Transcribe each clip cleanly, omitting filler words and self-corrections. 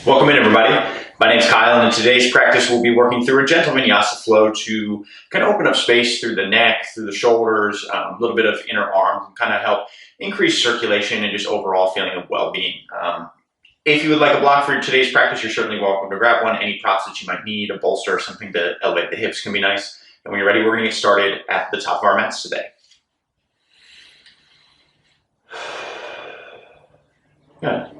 Welcome in, everybody. My name's Kyle, and in today's practice, we'll be working through a gentle vinyasa flow to kind of open up space through the neck, through the shoulders, a little bit of inner arm, and kind of help increase circulation and just overall feeling of well-being. If you would like a block for today's practice, you're certainly welcome to grab one. Any props that you might need, a bolster or something to elevate the hips can be nice. And when you're ready, we're going to get started at the top of our mats today. Good.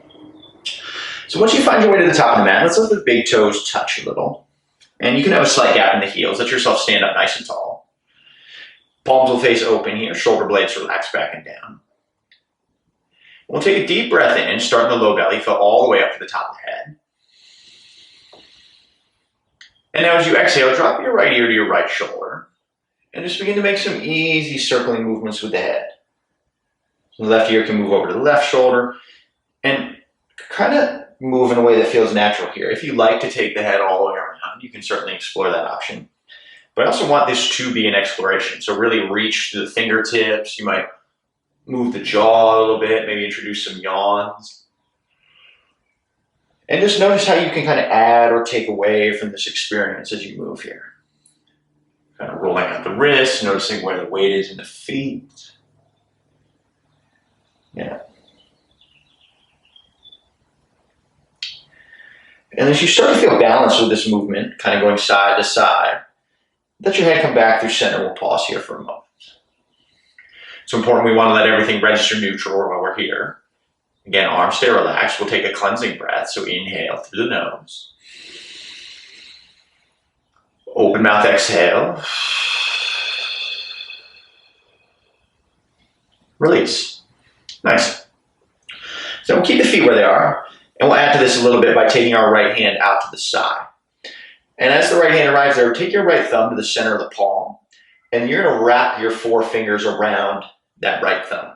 So once you find your way to the top of the mat, let's let the big toes touch a little. And you can have a slight gap in the heels. Let yourself stand up nice and tall. Palms will face open here. Shoulder blades relax back and down. We'll take a deep breath in, start in the low belly, fill all the way up to the top of the head. And now as you exhale, drop your right ear to your right shoulder. And just begin to make some easy circling movements with the head. So the left ear can move over to the left shoulder. And kind of move in a way that feels natural here. If you like to take the head all the way around, you can certainly explore that option. But I also want this to be an exploration. So really reach to the fingertips. You might move the jaw a little bit, maybe introduce some yawns. And just notice how you can kind of add or take away from this experience as you move here. Kind of rolling out the wrists, noticing where the weight is in the feet. Yeah. And as you start to feel balance with this movement, kind of going side to side, let your head come back through center. We'll pause here for a moment. It's important we want to let everything register neutral while we're here. Again, arms stay relaxed. We'll take a cleansing breath. So inhale through the nose. Open mouth, exhale. Release. Nice. So we'll keep the feet where they are. And we'll add to this a little bit by taking our right hand out to the side. And as the right hand arrives there, take your right thumb to the center of the palm, and you're going to wrap your four fingers around that right thumb.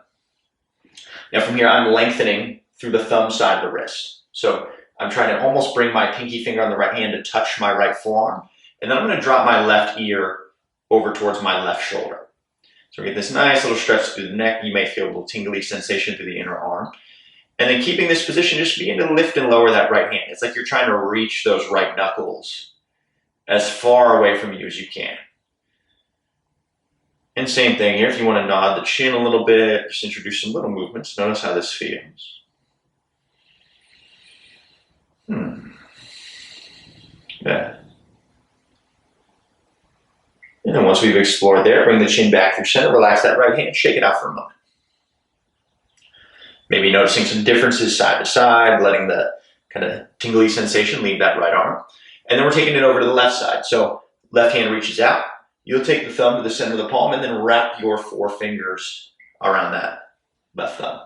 Now from here, I'm lengthening through the thumb side of the wrist. So I'm trying to almost bring my pinky finger on the right hand to touch my right forearm, and then I'm going to drop my left ear over towards my left shoulder. So we get this nice little stretch through the neck. You may feel a little tingly sensation through the inner arm. And then keeping this position, just begin to lift and lower that right hand. It's like you're trying to reach those right knuckles as far away from you as you can. And same thing here, if you want to nod the chin a little bit, just introduce some little movements. Notice how this feels. Yeah. And then once we've explored there, bring the chin back through center, relax that right hand, shake it out for a moment. Maybe noticing some differences side to side, letting the kind of tingly sensation leave that right arm. And then we're taking it over to the left side. So left hand reaches out. You'll take the thumb to the center of the palm and then wrap your four fingers around that left thumb.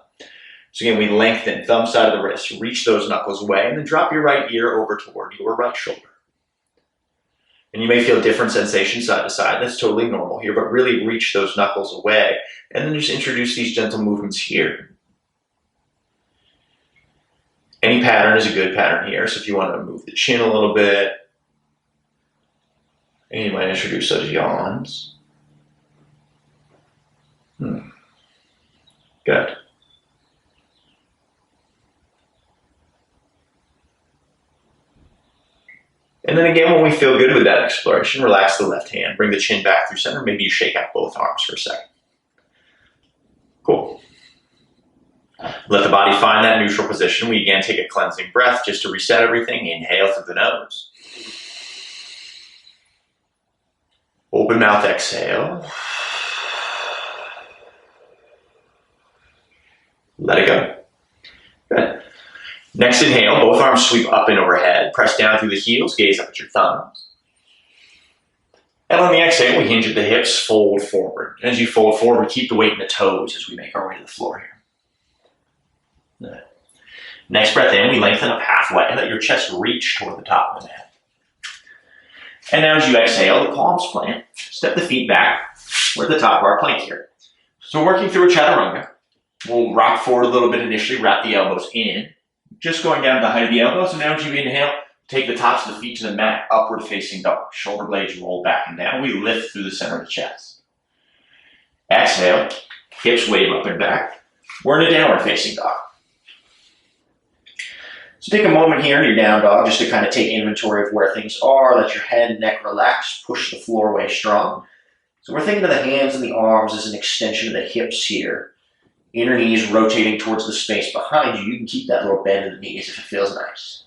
So again, we lengthen thumb side of the wrist, reach those knuckles away, and then drop your right ear over toward your right shoulder. And you may feel different sensations side to side. That's totally normal here, but really reach those knuckles away. And then just introduce these gentle movements here. Any pattern is a good pattern here. So if you want to move the chin a little bit, and you might introduce those yawns. Good. And then again, when we feel good with that exploration, relax the left hand, bring the chin back through center. Maybe you shake out both arms for a second. Cool. Let the body find that neutral position. We again take a cleansing breath just to reset everything. Inhale through the nose. Open mouth, exhale. Let it go. Good. Next inhale, both arms sweep up and overhead. Press down through the heels, gaze up at your thumbs. And on the exhale, we hinge at the hips, fold forward. As you fold forward, keep the weight in the toes as we make our way to the floor here. Next breath in, we lengthen up halfway and let your chest reach toward the top of the mat. And now as you exhale, the palms plant. Step the feet back. We're at the top of our plank here. So we're working through a chaturanga. We'll rock forward a little bit initially, wrap the elbows in. Just going down to the height of the elbows. And now as you inhale, take the tops of the feet to the mat, upward facing dog. Shoulder blades roll back and down. We lift through the center of the chest. Exhale, hips wave up and back. We're in a downward facing dog. So take a moment here in your down dog just to kind of take inventory of where things are. Let your head and neck relax. Push the floor away strong. So we're thinking of the hands and the arms as an extension of the hips here. Inner knees rotating towards the space behind you. You can keep that little bend in the knees if it feels nice.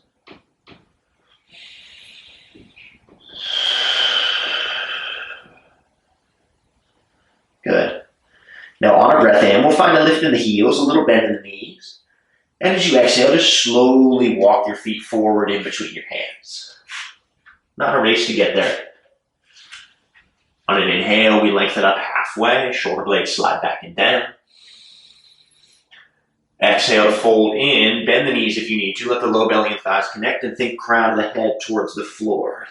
Good. Now on our breath in, we'll find a lift in the heels, a little bend in the knees. And as you exhale, just slowly walk your feet forward in between your hands. Not a race to get there. On an inhale, we lengthen up halfway, shoulder blades slide back and down. Exhale, fold in, bend the knees if you need to, let the low belly and thighs connect, and think crown of the head towards the floor.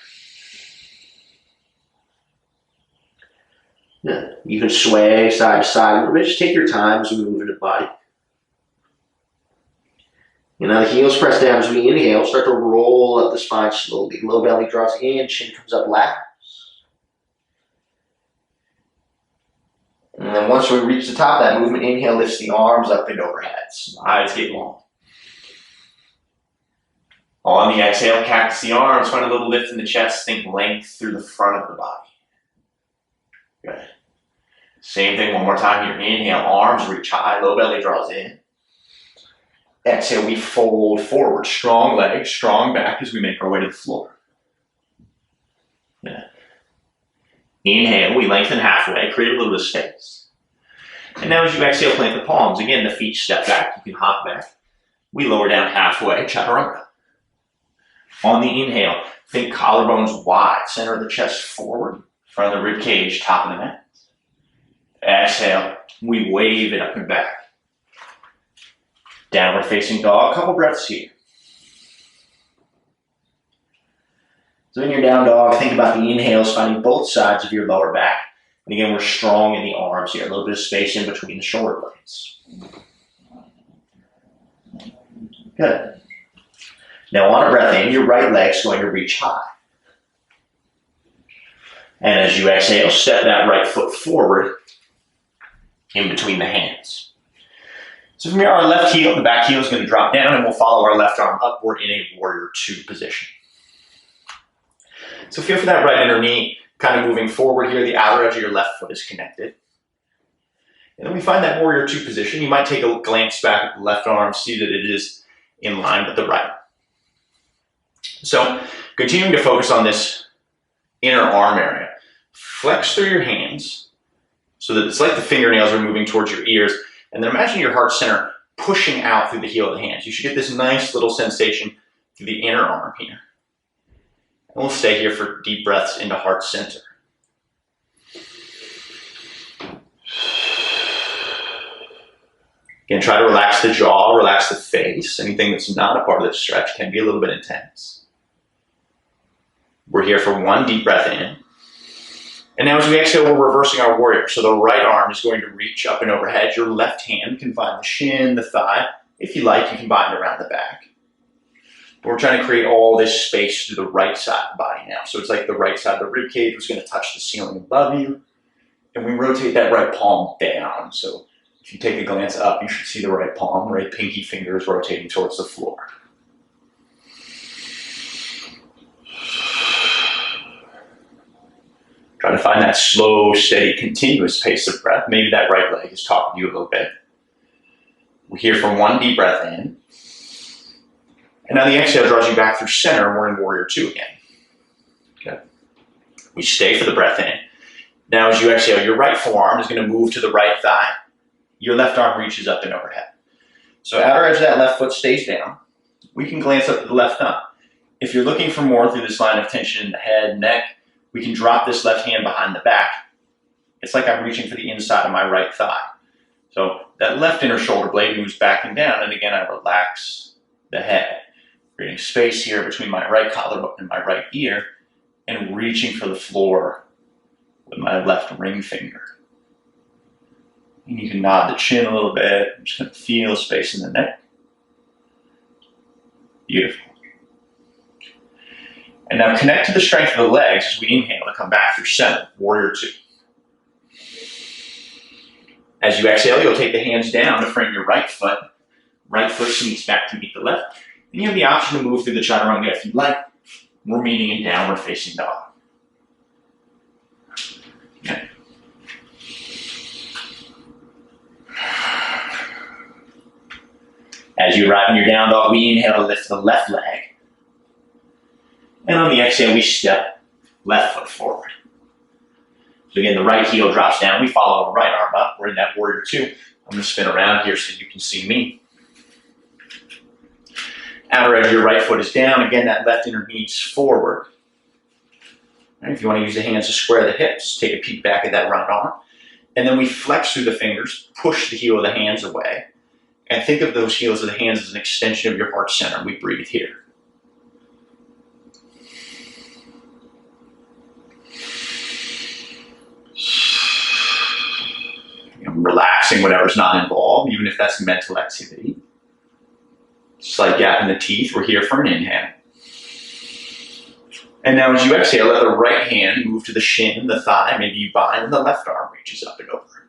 Good. You can sway side to side a little bit, just take your time as we move into the body. And now the heels press down as we inhale, start to roll up the spine slowly. Low belly draws in, chin comes up, laps. And then once we reach the top of that movement, inhale lifts the arms up and overhead. Slides get long. On the exhale, cactus the arms, find a little lift in the chest, think length through the front of the body. Good. Same thing one more time here. Inhale, arms reach high, low belly draws in. Exhale, we fold forward. Strong legs, strong back as we make our way to the floor. Yeah. Inhale, we lengthen halfway, create a little bit of space. And now as you exhale, plant the palms. Again, the feet step back, you can hop back. We lower down halfway, chaturanga. On the inhale, think collarbones wide, center of the chest forward, front of the rib cage, top of the mat. Exhale, we wave it up and back. Downward facing dog, a couple breaths here. So in your down dog, think about the inhales, finding both sides of your lower back. And again, we're strong in the arms here, a little bit of space in between the shoulder blades. Good. Now on a breath in, your right leg's going to reach high. And as you exhale, step that right foot forward in between the hands. So from here, our left heel, the back heel is going to drop down, and we'll follow our left arm upward in a warrior two position. So feel for that right inner knee kind of moving forward here. The outer edge of your left foot is connected. And then we find that warrior two position. You might take a glance back at the left arm, see that it is in line with the right. So continuing to focus on this inner arm area. Flex through your hands so that it's like the fingernails are moving towards your ears. And then imagine your heart center pushing out through the heel of the hands. You should get this nice little sensation through the inner arm here. And we'll stay here for deep breaths into heart center. Again, try to relax the jaw, relax the face. Anything that's not a part of this stretch can be a little bit intense. We're here for one deep breath in. And now as we exhale, we're reversing our warrior. So the right arm is going to reach up and overhead. Your left hand can find the shin, the thigh. If you like, you can bind around the back. But we're trying to create all this space through the right side of the body now. So it's like the right side of the rib cage was going to touch the ceiling above you. And we rotate that right palm down. So if you take a glance up, you should see the right palm, right pinky finger is rotating towards the floor. Try to find that slow, steady, continuous pace of breath. Maybe that right leg is talking to you a little bit. We're here for one deep breath in. And now the exhale draws you back through center, and we're in warrior two again. Good. We stay for the breath in. Now as you exhale, your right forearm is going to move to the right thigh. Your left arm reaches up and overhead. So outer edge of that left foot stays down. We can glance up to the left thumb. If you're looking for more through this line of tension in the head, neck, we can drop this left hand behind the back. It's like I'm reaching for the inside of my right thigh. So that left inner shoulder blade moves back and down, and again, I relax the head, creating space here between my right collarbone and my right ear, and reaching for the floor with my left ring finger. And you can nod the chin a little bit. I'm just going to feel space in the neck. Beautiful. And now connect to the strength of the legs as we inhale to come back through center, warrior two. As you exhale, you'll take the hands down to frame your right foot. Right foot sneaks back to meet the left. And you have the option to move through the chaturanga if you'd like, remaining in downward facing dog. Okay. As you arrive in your down dog, we inhale to lift the left leg. And on the exhale, we step left foot forward. So again, the right heel drops down. We follow the right arm up. We're in that warrior two. I'm going to spin around here so you can see me. Outer edge of your right foot is down. Again, that left inner knee's forward. And if you want to use the hands to square the hips, take a peek back at that right arm. And then we flex through the fingers, push the heel of the hands away. And think of those heels of the hands as an extension of your heart center. We breathe here. Relaxing whatever's not involved, even if that's mental activity. Slight gap in the teeth. We're here for an inhale. And now as you exhale, let the right hand move to the shin, the thigh, maybe you bind, and the left arm reaches up and over.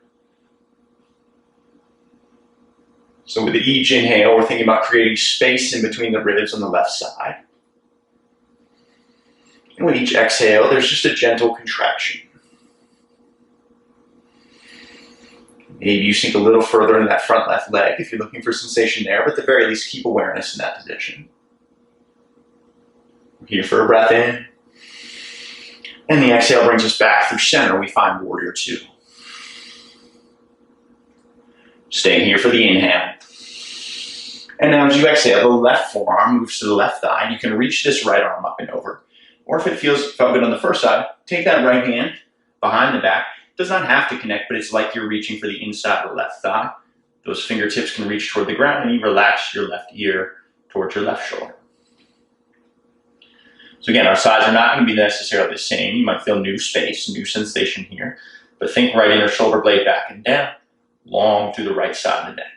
So with each inhale, we're thinking about creating space in between the ribs on the left side. And with each exhale, there's just a gentle contraction. Maybe you sink a little further into that front left leg if you're looking for sensation there, but at the very least, keep awareness in that position. We're here for a breath in. And the exhale brings us back through center. We find warrior two. Staying here for the inhale. And now as you exhale, the left forearm moves to the left thigh, and you can reach this right arm up and over. Or if it felt good on the first side, take that right hand behind the back. It does not have to connect, but it's like you're reaching for the inside of the left thigh. Those fingertips can reach toward the ground, and you relax your left ear towards your left shoulder. So again, our sides are not going to be necessarily the same. You might feel new space, new sensation here. But think right inner shoulder blade back and down, long through the right side of the neck.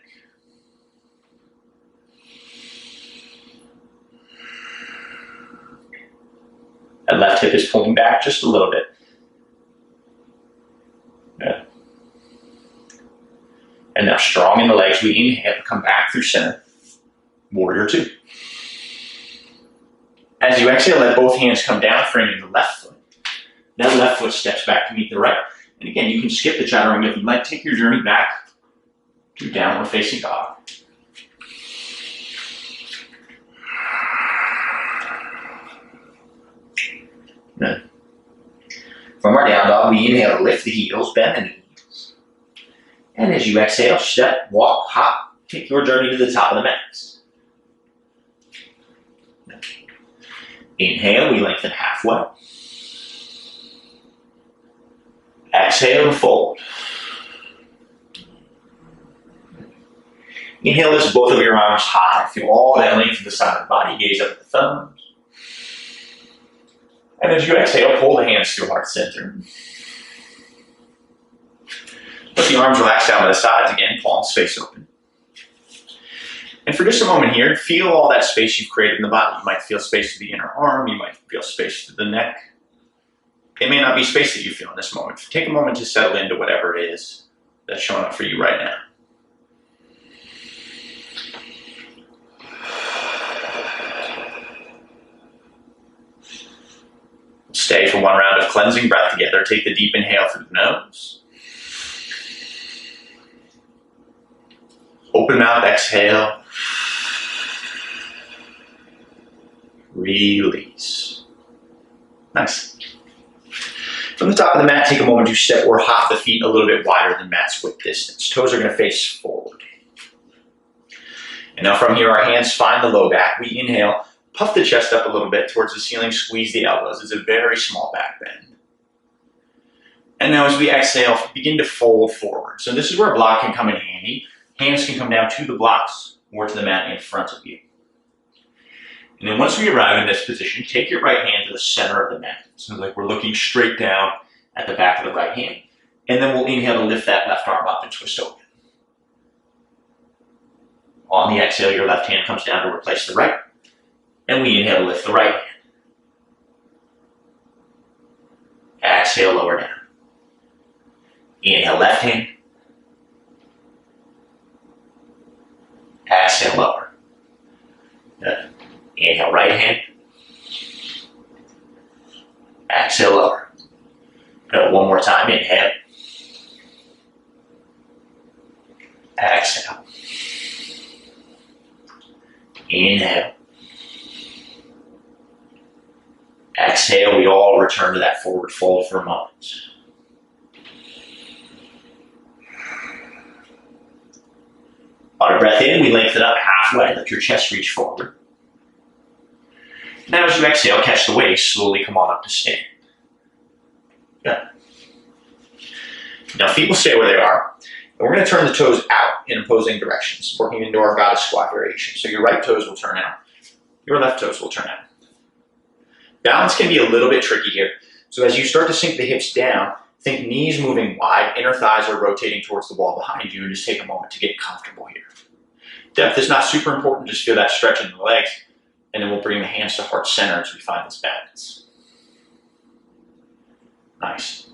That left hip is pulling back just a little bit. Yeah. And now strong in the legs, we inhale, come back through center. Warrior two. As you exhale, let both hands come down, framing the left foot. That left foot steps back to meet the right. And again, you can skip the chaturanga if you'd like. Take your journey back to downward facing dog. Good. From our down dog, we inhale to lift the heels, bend the knees. And as you exhale, step, walk, hop, take your journey to the top of the mat. Inhale, we lengthen halfway. Exhale and fold. Inhale, lift both of your arms high. Feel all that length to the side of the body. Gaze up at the thumbs. And as you exhale, pull the hands to heart center. Let the arms relax down to the sides again, palms face open. And for just a moment here, feel all that space you've created in the body. You might feel space to the inner arm, you might feel space to the neck. It may not be space that you feel in this moment. Take a moment to settle into whatever it is that's showing up for you right now. Stay for one round of cleansing breath together. Take the deep inhale through the nose. Open mouth, exhale. Release. Nice. From the top of the mat, take a moment to step or hop the feet a little bit wider than mat width distance. Toes are going to face forward. And now from here, our hands find the low back. We inhale. Puff the chest up a little bit towards the ceiling, squeeze the elbows. It's a very small back bend. And now as we exhale, begin to fold forward. So this is where a block can come in handy. Hands can come down to the blocks or to the mat in front of you. And then once we arrive in this position, take your right hand to the center of the mat. So like we're looking straight down at the back of the right hand. And then we'll inhale to lift that left arm up and twist open. On the exhale, your left hand comes down to replace the right. And we inhale to lift the right hand. Exhale, lower down. Inhale, left hand. Exhale, lower. Good. Inhale, right hand. Exhale, lower. Go one more time. Inhale. Exhale. Inhale. Exhale. We all return to that forward fold for a moment. On a breath in, we lengthen up halfway. Let your chest reach forward. Now as you exhale, catch the waist. Slowly come on up to stand. Good. Now feet will stay where they are. And we're going to turn the toes out in opposing directions, working into our goddess squat variation. So your right toes will turn out. Your left toes will turn out. Balance can be a little bit tricky here. So as you start to sink the hips down, think knees moving wide, inner thighs are rotating towards the wall behind you, and just take a moment to get comfortable here. Depth is not super important, just feel that stretch in the legs, and then we'll bring the hands to heart center as we find this balance. Nice.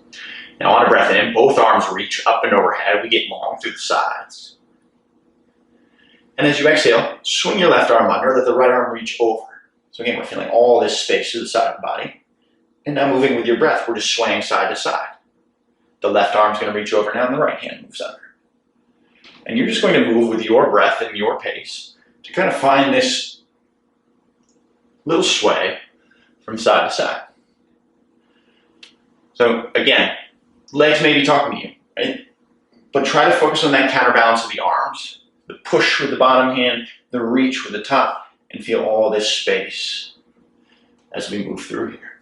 Now on a breath in, both arms reach up and overhead. We get long through the sides. And as you exhale, swing your left arm under, let the right arm reach over. So again, we're feeling all this space to the side of the body. And now moving with your breath, we're just swaying side to side. The left arm's going to reach over now and the right hand moves under. And you're just going to move with your breath and your pace to kind of find this little sway from side to side. So again, legs may be talking to you, right? But try to focus on that counterbalance of the arms, the push with the bottom hand, the reach with the top, and feel all this space as we move through here.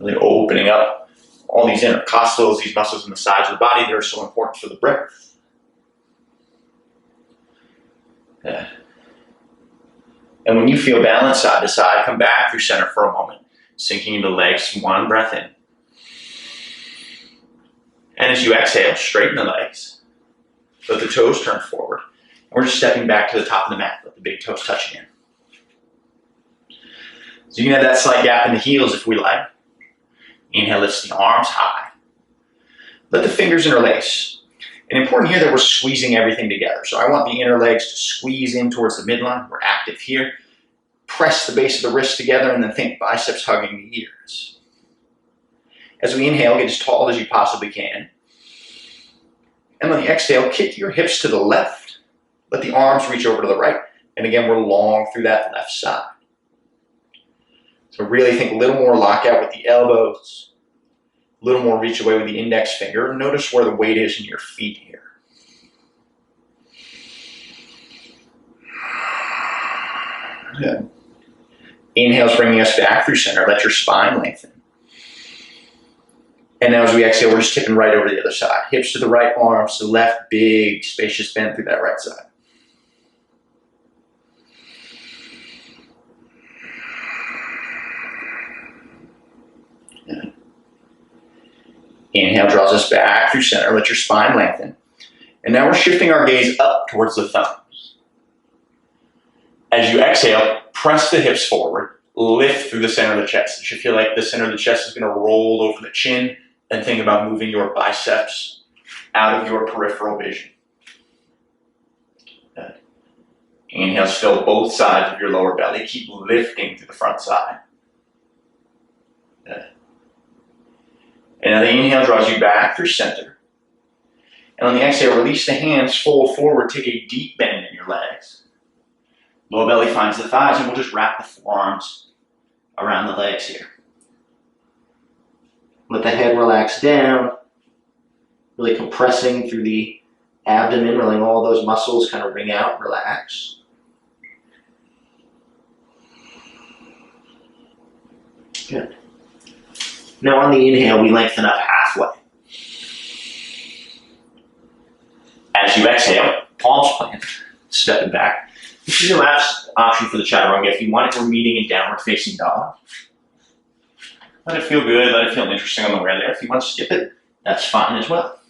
Really opening up all these intercostals, these muscles in the sides of the body that are so important for the breath. Yeah. And when you feel balanced side to side, come back through center for a moment, sinking into the legs, one breath in. And as you exhale, straighten the legs. Let the toes turn forward. And we're just stepping back to the top of the mat. Let the big toes touch again. So you can have that slight gap in the heels if we like. Inhale, lifts the arms high. Let the fingers interlace. And important here that we're squeezing everything together. So I want the inner legs to squeeze in towards the midline. We're active here. Press the base of the wrist together and then think biceps hugging the ears. As we inhale, get as tall as you possibly can. And on the exhale, kick your hips to the left. Let the arms reach over to the right. And again, we're long through that left side. So really think a little more lockout with the elbows. A little more reach away with the index finger. Notice where the weight is in your feet here. Good. Inhale's bringing us back through center. Let your spine lengthen. And now as we exhale, we're just tipping right over to the other side. Hips to the right, arms to the left. Big, spacious bend through that right side. Good. Inhale draws us back through center. Let your spine lengthen. And now we're shifting our gaze up towards the thumbs. As you exhale, press the hips forward. Lift through the center of the chest. You should feel like the center of the chest is going to roll over the chin. And think about moving your biceps out of your peripheral vision. Good. Inhale, fill both sides of your lower belly. Keep lifting through the front side. Good. And now the inhale draws you back through center. And on the exhale, release the hands, fold forward, take a deep bend in your legs. Lower belly finds the thighs, and we'll just wrap the forearms around the legs here. Let the head relax down, really compressing through the abdomen, letting all those muscles kind of wring out, relax. Good. Now on the inhale, we lengthen up halfway. As you exhale, palms plant, stepping back. This is your last option for the chaturanga. If you want it, we're meeting in downward facing dog. Let it feel good, let it feel interesting on the way there. If you want to skip it, that's fine as well.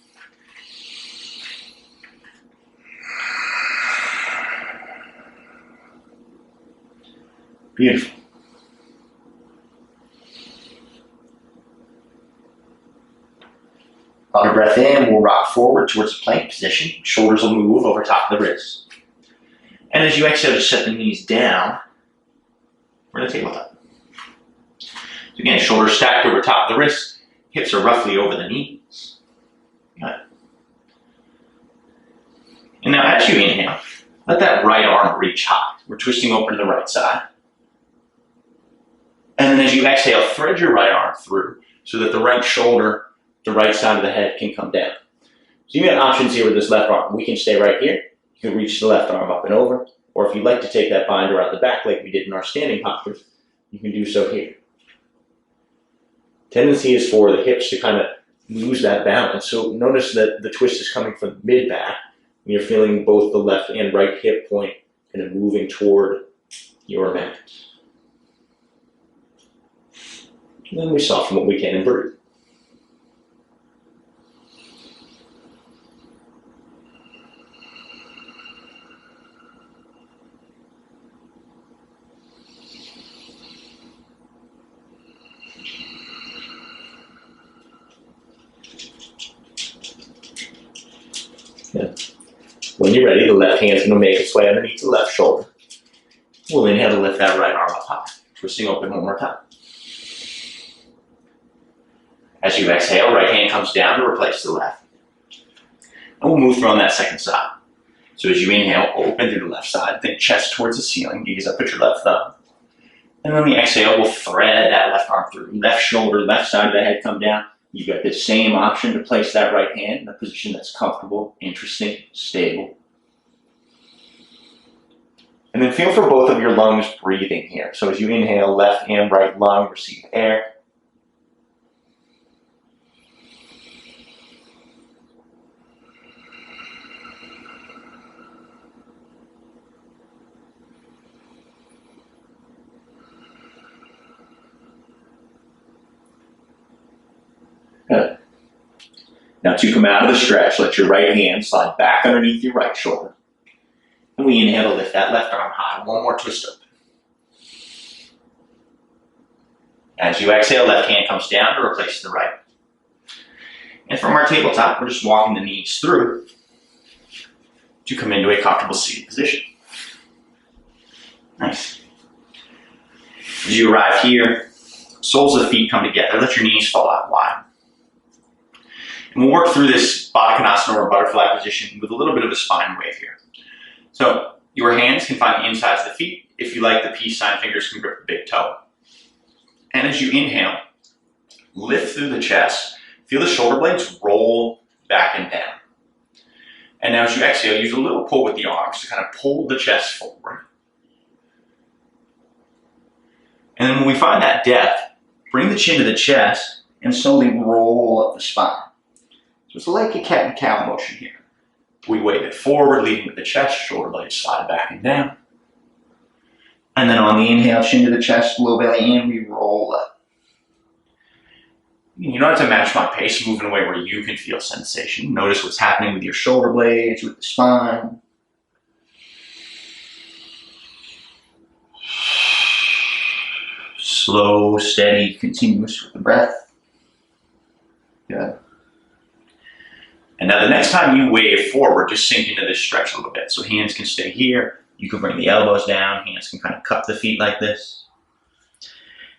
Beautiful. On a breath in, we'll rock forward towards the plank position. Shoulders will move over top of the wrists. And And as you exhale, just set the knees down for the tabletop. So again, shoulders stacked over top of the wrist, hips are roughly over the knees. Good. And now as you inhale, let that right arm reach high. We're twisting over to the right side. And then as you exhale, thread your right arm through so that the right shoulder, the right side of the head can come down. So you got options here with this left arm. We can stay right here. You can reach the left arm up and over. Or if you'd like to take that binder out the back like we did in our standing posture, you can do so here. Tendency is for the hips to kind of lose that balance. So notice that the twist is coming from mid-back. You're feeling both the left and right hip point kind of moving toward your mat. And then we soften what we can and breathe. Yeah. When you're ready, the left hand's going to make its way underneath the left shoulder. We'll inhale to lift that right arm up high, twisting open one more time. As you exhale, right hand comes down to replace the left. And we'll move through on that second side. So as you inhale, open through the left side, think chest towards the ceiling, gaze up at your left thumb. And on the exhale, we'll thread that left arm through. Left shoulder, left side of the head come down. You've got the same option to place that right hand in a position that's comfortable, interesting, stable. And then feel for both of your lungs breathing here. So as you inhale, left and right lung receive air. Good. Now to come out of the stretch, let your right hand slide back underneath your right shoulder. And we inhale to lift that left arm high. One more twist open. As you exhale, left hand comes down to replace the right. And from our tabletop, we're just walking the knees through to come into a comfortable seated position. Nice. As you arrive here, soles of the feet come together. Let your knees fall out wide. And we'll work through this Baddha Konasana or butterfly position with a little bit of a spine wave here. So your hands can find the insides of the feet. If you like, the peace sign fingers can grip the big toe. And as you inhale, lift through the chest. Feel the shoulder blades roll back and down. And now as you exhale, use a little pull with the arms to kind of pull the chest forward. And then when we find that depth, bring the chin to the chest and slowly roll up the spine. So it's like a cat and cow motion here. We wave it forward, leading with the chest, shoulder blades slide back and down. And then on the inhale, chin to the chest, low belly in, we roll up. You don't have to match my pace, moving away where you can feel sensation. Notice what's happening with your shoulder blades, with the spine. Slow, steady, continuous with the breath. Good. And now the next time you wave forward, just sink into this stretch a little bit. So hands can stay here. You can bring the elbows down. Hands can kind of cup the feet like this.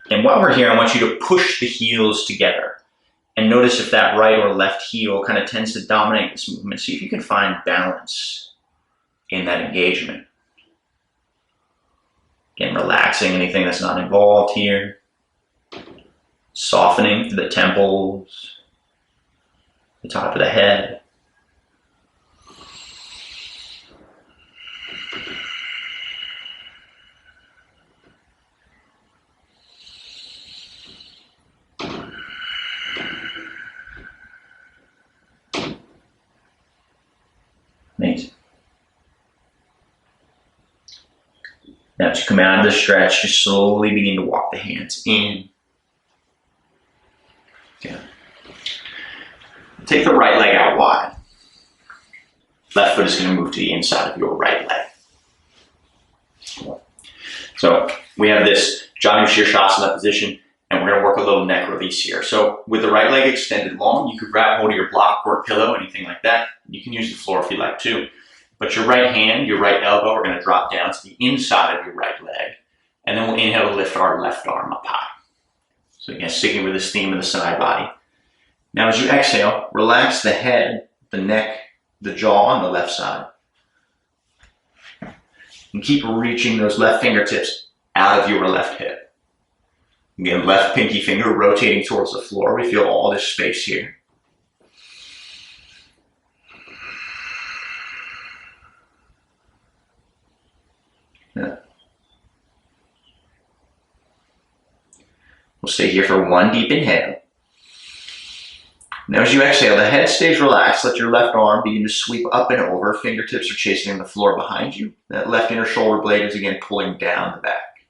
And while we're here, I want you to push the heels together. And notice if that right or left heel kind of tends to dominate this movement. See if you can find balance in that engagement. Again, relaxing anything that's not involved here. Softening through the temples. The top of the head. Amazing. Now to come out of the stretch, just slowly begin to walk the hands in. Okay. Take the right leg out wide. Left foot is going to move to the inside of your right leg. So we have this Janu Shirshasana position, and we're going to work a little neck release here. So with the right leg extended long, you could grab hold of your block or a pillow, anything like that. You can use the floor if you like too. But your right hand, your right elbow are going to drop down to the inside of your right leg. And then we'll inhale to lift our left arm up high. So again, sticking with this theme of the side body. Now as you exhale, relax the head, the neck, the jaw on the left side. And keep reaching those left fingertips out of your left hip. Again, left pinky finger rotating towards the floor. We feel all this space here. Yeah. We'll stay here for one deep inhale. Now as you exhale, the head stays relaxed. Let your left arm begin to sweep up and over. Fingertips are chasing the floor behind you. That left inner shoulder blade is again pulling down the back.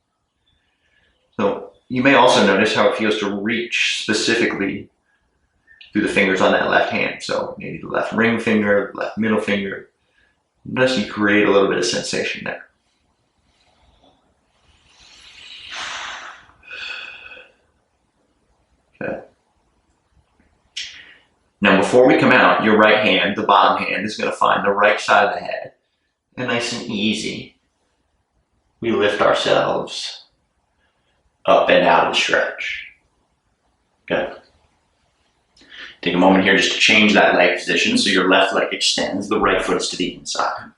So you may also notice how it feels to reach specifically through the fingers on that left hand. So maybe the left ring finger, left middle finger. Notice you create a little bit of sensation there. Okay. Now before we come out, your right hand, the bottom hand, is going to find the right side of the head. And nice and easy, we lift ourselves up and out of the stretch. Good. Take a moment here just to change that leg position so your left leg extends, the right foot is to the inside.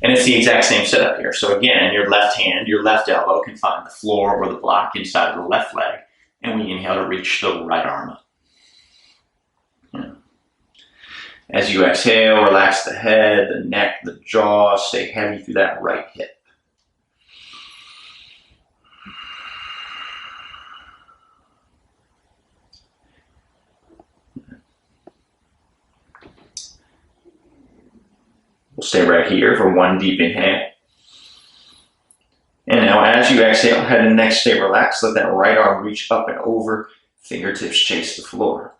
And it's the exact same setup here. So again, your left hand, your left elbow can find the floor or the block inside of the left leg. And we inhale to reach the right arm up. As you exhale, relax the head, the neck, the jaw, stay heavy through that right hip. We'll stay right here for one deep inhale. And now as you exhale, head and neck stay relaxed. Let that right arm reach up and over. Fingertips chase the floor.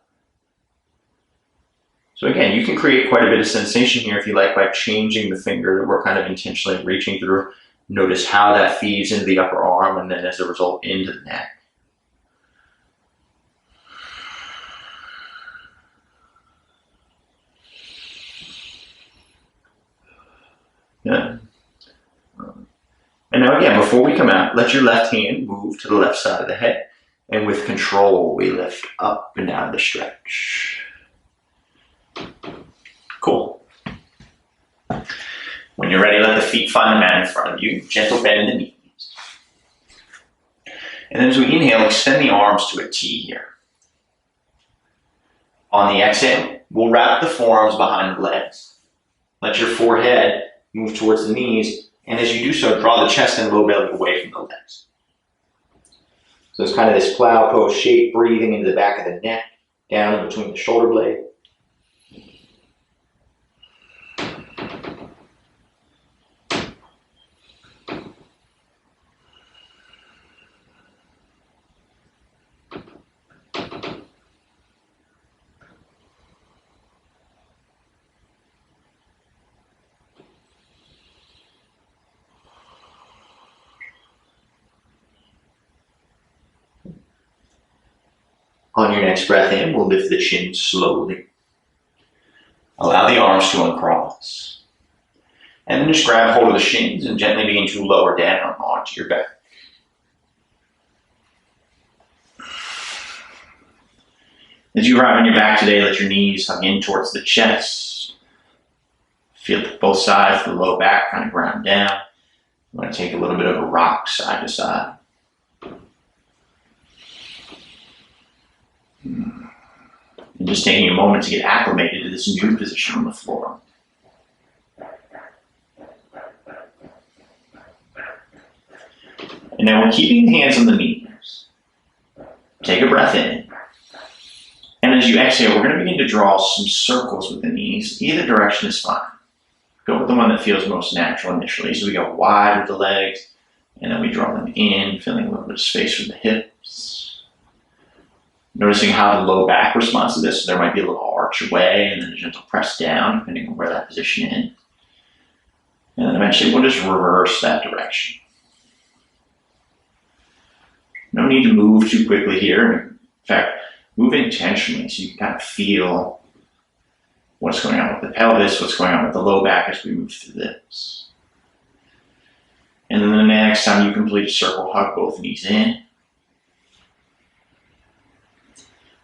So again, you can create quite a bit of sensation here if you like by changing the finger that we're kind of intentionally reaching through. Notice how that feeds into the upper arm and then as a result into the neck. Yeah. And now again, before we come out, let your left hand move to the left side of the head. And with control, we lift up and down the stretch. Cool. When you're ready, let the feet find the mat in front of you. Gentle bend in the knees. And then as we inhale, extend the arms to a T here. On the exhale, we'll wrap the forearms behind the legs. Let your forehead move towards the knees. And as you do so, draw the chest and low belly away from the legs. So it's kind of this plow pose shape, breathing into the back of the neck, down in between the shoulder blade. On your next breath in, we'll lift the chin slowly. Allow the arms to uncross. And then just grab hold of the shins and gently begin to lower down onto your back. As you arrive on your back today, let your knees hug in towards the chest. Feel both sides of the low back kind of ground down. You want to take a little bit of a rock side to side. And just taking a moment to get acclimated to this new position on the floor. And now we're keeping the hands on the knees. Take a breath in. And as you exhale, we're going to begin to draw some circles with the knees. Either direction is fine. Go with the one that feels most natural initially. So we go wide with the legs, and then we draw them in, filling a little bit of space with the hips. Noticing how the low back responds to this. So there might be a little arch away and then a gentle press down, depending on where that position is. And then eventually we'll just reverse that direction. No need to move too quickly here. In fact, move intentionally so you can kind of feel what's going on with the pelvis, what's going on with the low back as we move through this. And then the next time you complete a circle, hug both knees in.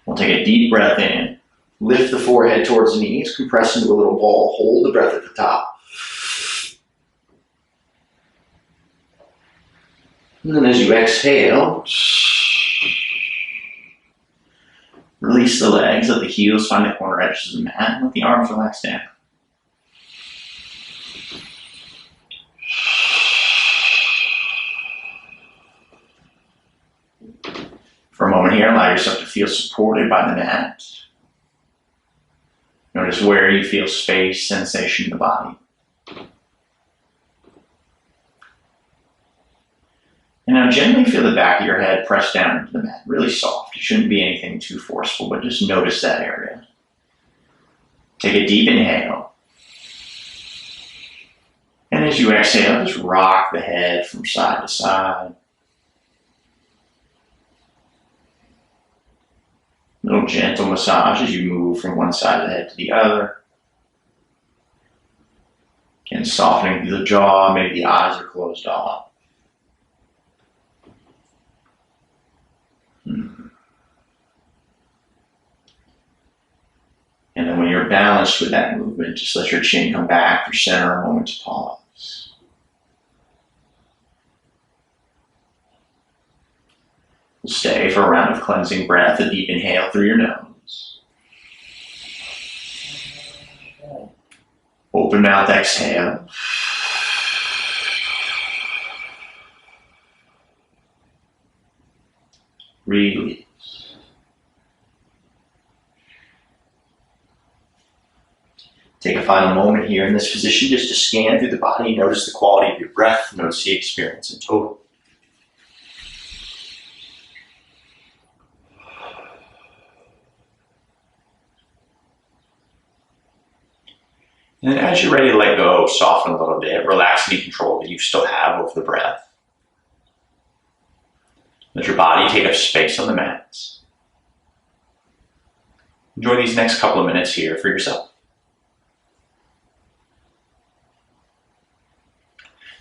We'll take a deep breath in. Lift the forehead towards the knees, compress into a little ball, hold the breath at the top. And then as you exhale, release the legs, let the heels find the corner edges of the mat, and let the arms relax down. For a moment here, allow yourself to feel supported by the mat. Notice where you feel space, sensation in the body. And now gently feel the back of your head press down into the mat, really soft. It shouldn't be anything too forceful, but just notice that area. Take a deep inhale. And as you exhale, just rock the head from side to side. A little gentle massage as you move from one side of the head to the other. Again, softening the jaw, maybe the eyes are closed off. And then when you're balanced with that movement, just let your chin come back for center, a moment to pause. We'll stay for a round of cleansing breath, a deep inhale through your nose. Open mouth, exhale. Release. Take a final moment here in this position just to scan through the body, notice the quality of your breath, notice the experience in total. And then as you're ready to let go, soften a little bit, relax any control that you still have over the breath. Let your body take up space on the mats. Enjoy these next couple of minutes here for yourself.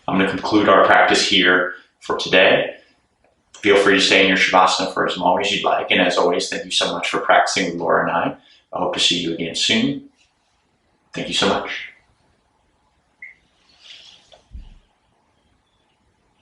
I'm going to conclude our practice here for today. Feel free to stay in your Shavasana for as long as you'd like. And as always, thank you so much for practicing with Laura and I. I hope to see you again soon. Thank you so much.